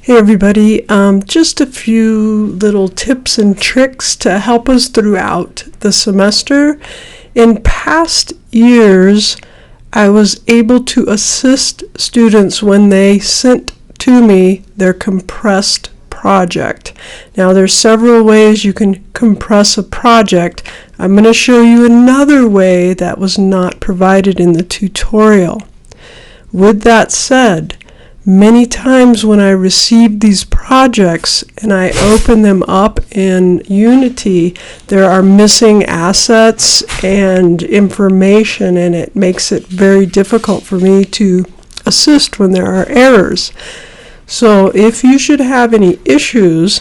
Hey everybody, just a few little tips and tricks to help us throughout the semester. In past years, I was able to assist students when they sent to me their compressed project. Now there's several ways you can compress a project. I'm going to show you another way that was not provided in the tutorial. With that said, many times when I receive these projects and I open them up in Unity, there are missing assets and information, and it makes it very difficult for me to assist when there are errors. So if you should have any issues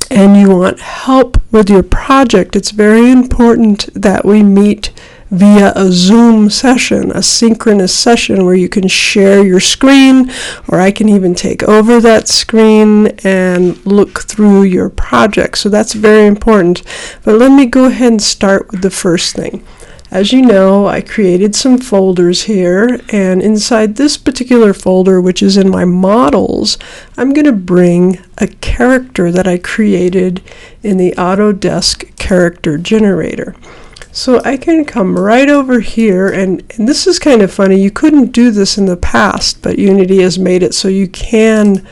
and you want help with your project, it's very important that we meet via a Zoom session, a synchronous session where you can share your screen, or I can even take over that screen and look through your project. So that's very important. But let me go ahead and start with the first thing. As you know, I created some folders here, and inside this particular folder, which is in my models, I'm going to bring a character that I created in the Autodesk character generator. So I can come right over here, and this is kind of funny. You couldn't do this in the past, but Unity has made it so you can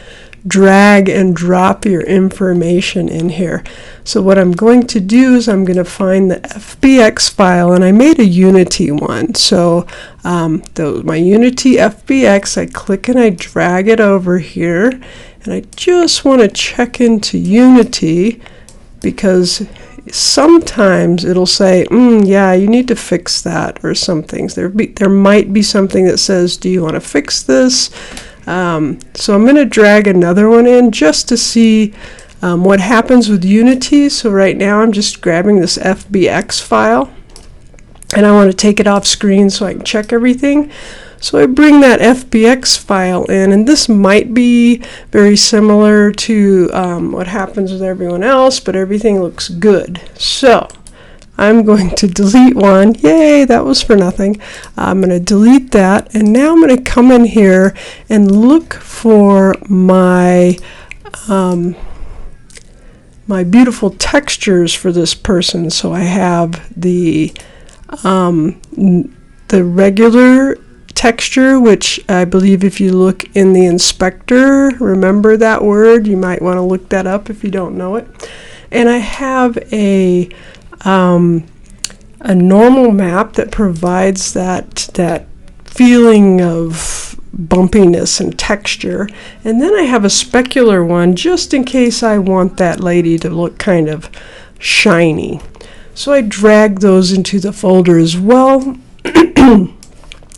drag and drop your information in here. So what I'm going to do is I'm going to find the FBX file, and I made a Unity one. So my Unity FBX, I click and I drag it over here, and I just want to check into Unity because sometimes it'll say, yeah, you need to fix that, or some things. There might be something that says, do you want to fix this? So I'm going to drag another one in just to see what happens with Unity. So right now I'm just grabbing this FBX file, and I want to take it off screen so I can check everything. So I bring that FBX file in, and this might be very similar to what happens with everyone else, but everything looks good. So I'm going to delete one. Yay, that was for nothing. I'm going to delete that, and now I'm going to come in here and look for my my beautiful textures for this person. So I have the regular texture, which I believe if you look in the inspector, remember that word, you might want to look that up if you don't know it. And I have a normal map that provides that feeling of bumpiness and texture, and then I have a specular one just in case I want that lady to look kind of shiny. So I drag those into the folder as well.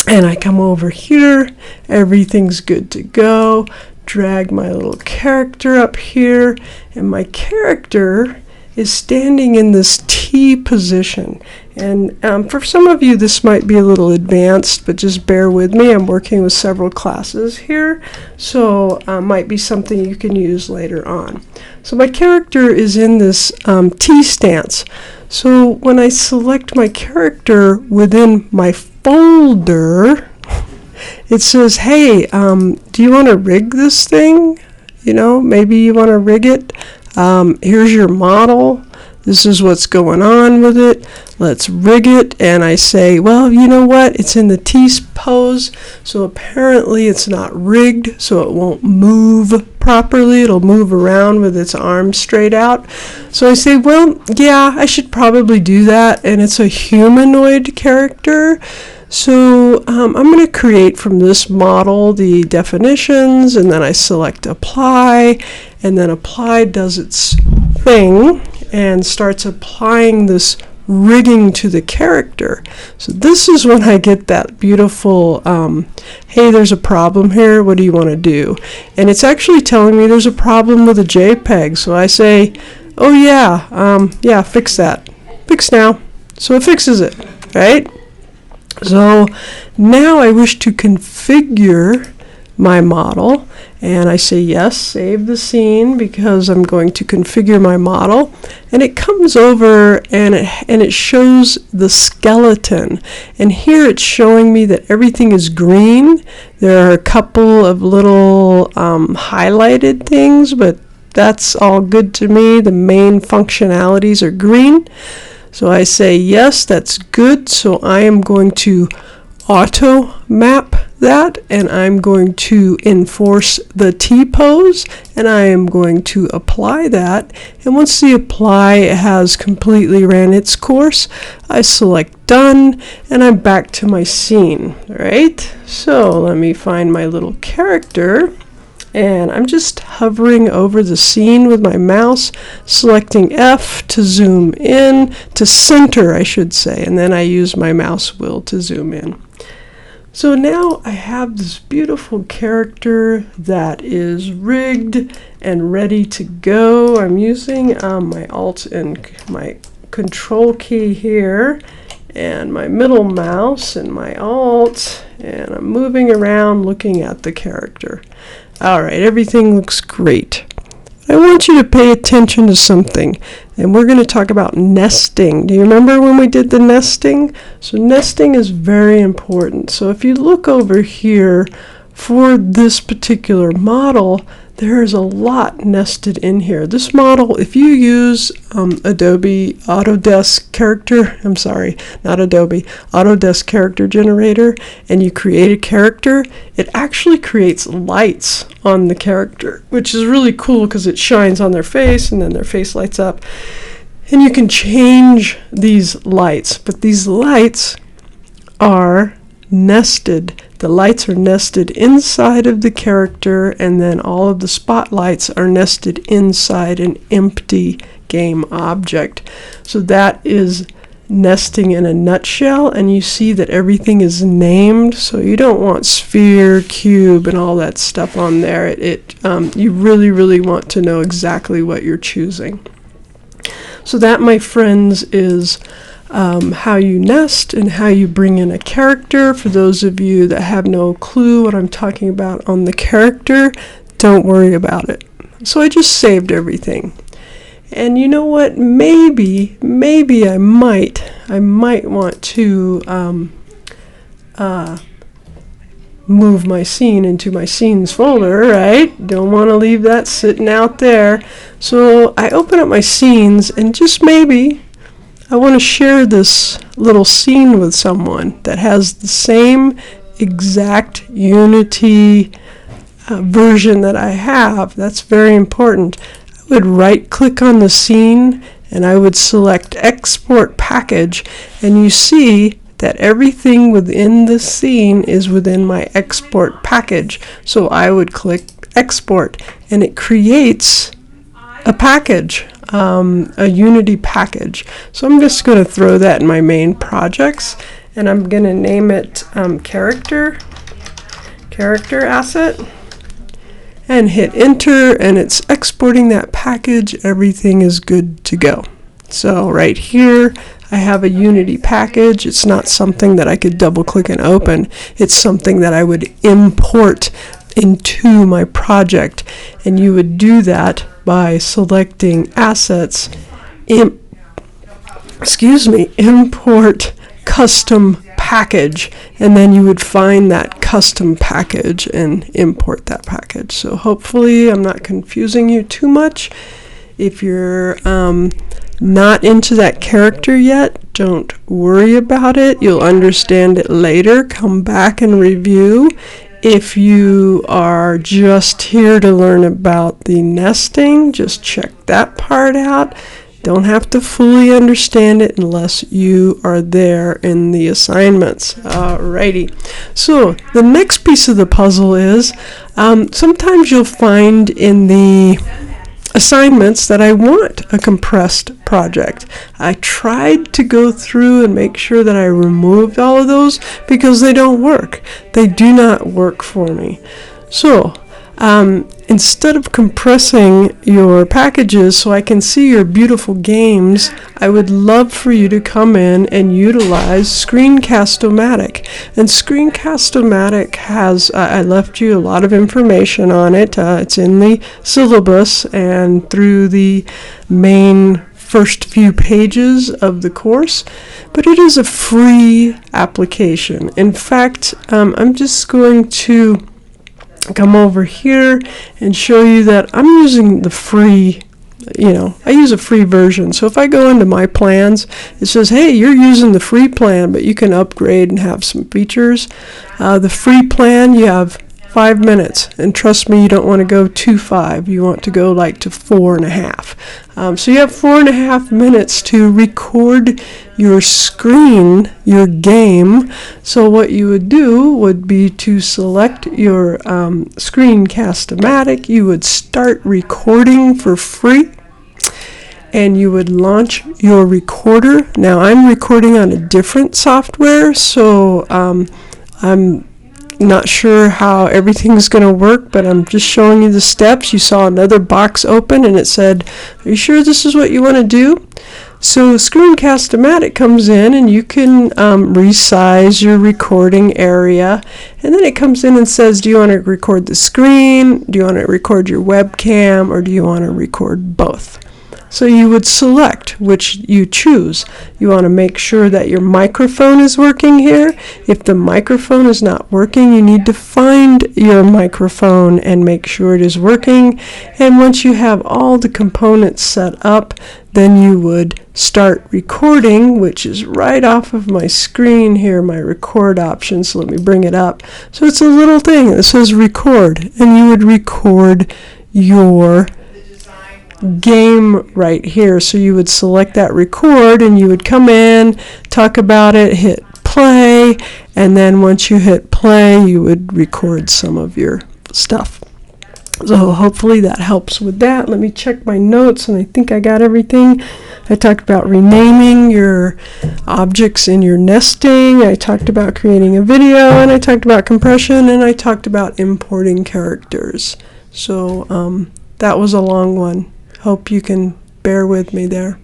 And I come over here, everything's good to go, drag my little character up here, and my character is standing in this T position. And for some of you this might be a little advanced, but just bear with me. I'm working with several classes here, so might be something you can use later on. So my character is in this T stance. So when I select my character within my folder, it says, hey, do you want to rig this thing? You know, maybe you want to rig it. Here's your model. This is what's going on with it. Let's rig it. And I say, well, you know what? It's in the T pose, so apparently it's not rigged, so it won't move properly. It'll move around with its arms straight out. So I say, well, yeah, I should probably do that. And it's a humanoid character. So I'm going to create from this model the definitions, and then I select apply, and then apply does its thing and starts applying this rigging to the character. So this is when I get that beautiful, hey, there's a problem here, what do you want to do? And it's actually telling me there's a problem with a JPEG. So I say, oh yeah, yeah, fix that. Fix now. So it fixes it, right? So now I wish to configure my model, and I say yes, save the scene, because I'm going to configure my model, and it comes over and it shows the skeleton, and here it's showing me that everything is green. There are a couple of little highlighted things, but that's all good to me. The main functionalities are green. So I say yes, that's good. So I am going to auto map that, and I'm going to enforce the T-pose, and I am going to apply that. And once the apply has completely ran its course, I select done, and I'm back to my scene. All right, so let me find my little character, and I'm just hovering over the scene with my mouse, selecting F to zoom in, to center I should say, and then I use my mouse wheel to zoom in. So now I have this beautiful character that is rigged and ready to go. I'm using my Alt and my Control key here, and my middle mouse and my Alt, and I'm moving around looking at the character. Alright, everything looks great. I want you to pay attention to something, and we're going to talk about nesting. Do you remember when we did the nesting? So nesting is very important. So if you look over here for this particular model, there's a lot nested in here. This model, if you use Adobe Autodesk Autodesk Character Generator, and you create a character, it actually creates lights on the character, which is really cool because it shines on their face and then their face lights up. And you can change these lights, but these lights are nested. The lights are nested inside of the character, and then all of the spotlights are nested inside an empty game object. So that is nesting in a nutshell, and you see that everything is named, so you don't want sphere, cube, and all that stuff on there. You really want to know exactly what you're choosing. So that, my friends, is how you nest and how you bring in a character. For those of you that have no clue what I'm talking about on the character, don't worry about it. So I just saved everything. And you know what? Maybe I might want to move my scene into my scenes folder, right? Don't want to leave that sitting out there. So I open up my scenes, and just maybe I want to share this little scene with someone that has the same exact Unity version that I have. That's very important. I would right click on the scene, and I would select Export Package, and you see that everything within the scene is within my export package. So I would click Export, and it creates a package, a Unity package. So I'm just going to throw that in my main projects, and I'm going to name it character asset, and hit enter, and it's exporting that package. Everything is good to go. So right here I have a Unity package. It's not something that I could double click and open. It's something that I would import into my project, and you would do that by selecting assets, import custom package, and then you would find that custom package and import that package. So hopefully I'm not confusing you too much. If you're not into that character yet, don't worry about it. You'll understand it later. Come back and review. If you are just here to learn about the nesting, just check that part out. Don't have to fully understand it unless you are there in the assignments. Alrighty. So the next piece of the puzzle is sometimes you'll find in the assignments that I want a compressed project. I tried to go through and make sure that I removed all of those because they don't work. They do not work for me. So Instead of compressing your packages so I can see your beautiful games, I would love for you to come in and utilize Screencast-O-Matic. And Screencast-O-Matic has, I left you a lot of information on it. It's in the syllabus and through the main first few pages of the course, but it is a free application. In fact, I'm just going to come over here and show you that I'm using the free, I use a free version. So if I go into my plans, it says, hey, you're using the free plan, but you can upgrade and have some features. The free plan, you have 5 minutes, and trust me, you don't want to go to 5. You want to go like to 4.5. So you have 4.5 minutes to record your screen, your game. So what you would do would be to select your Screencast-O-Matic. You would start recording for free, and you would launch your recorder. Now I'm recording on a different software, so I'm not sure how everything's going to work, but I'm just showing you the steps. You saw another box open and it said, are you sure this is what you want to do? So Screencast-O-Matic comes in and you can resize your recording area, and then it comes in and says, do you want to record the screen, do you want to record your webcam, or do you want to record both? So you would select which you choose. You want to make sure that your microphone is working here. If the microphone is not working, you need to find your microphone and make sure it is working. And once you have all the components set up, then you would start recording, which is right off of my screen here, my record option. So let me bring it up. So it's a little thing that says record, and you would record your game right here. So you would select that record and you would come in, talk about it, hit play, and then once you hit play, you would record some of your stuff. So hopefully that helps with that. Let me check my notes, and I think I got everything. I talked about renaming your objects in your nesting. I talked about creating a video, and I talked about compression, and I talked about importing characters. So that was a long one. Hope you can bear with me there.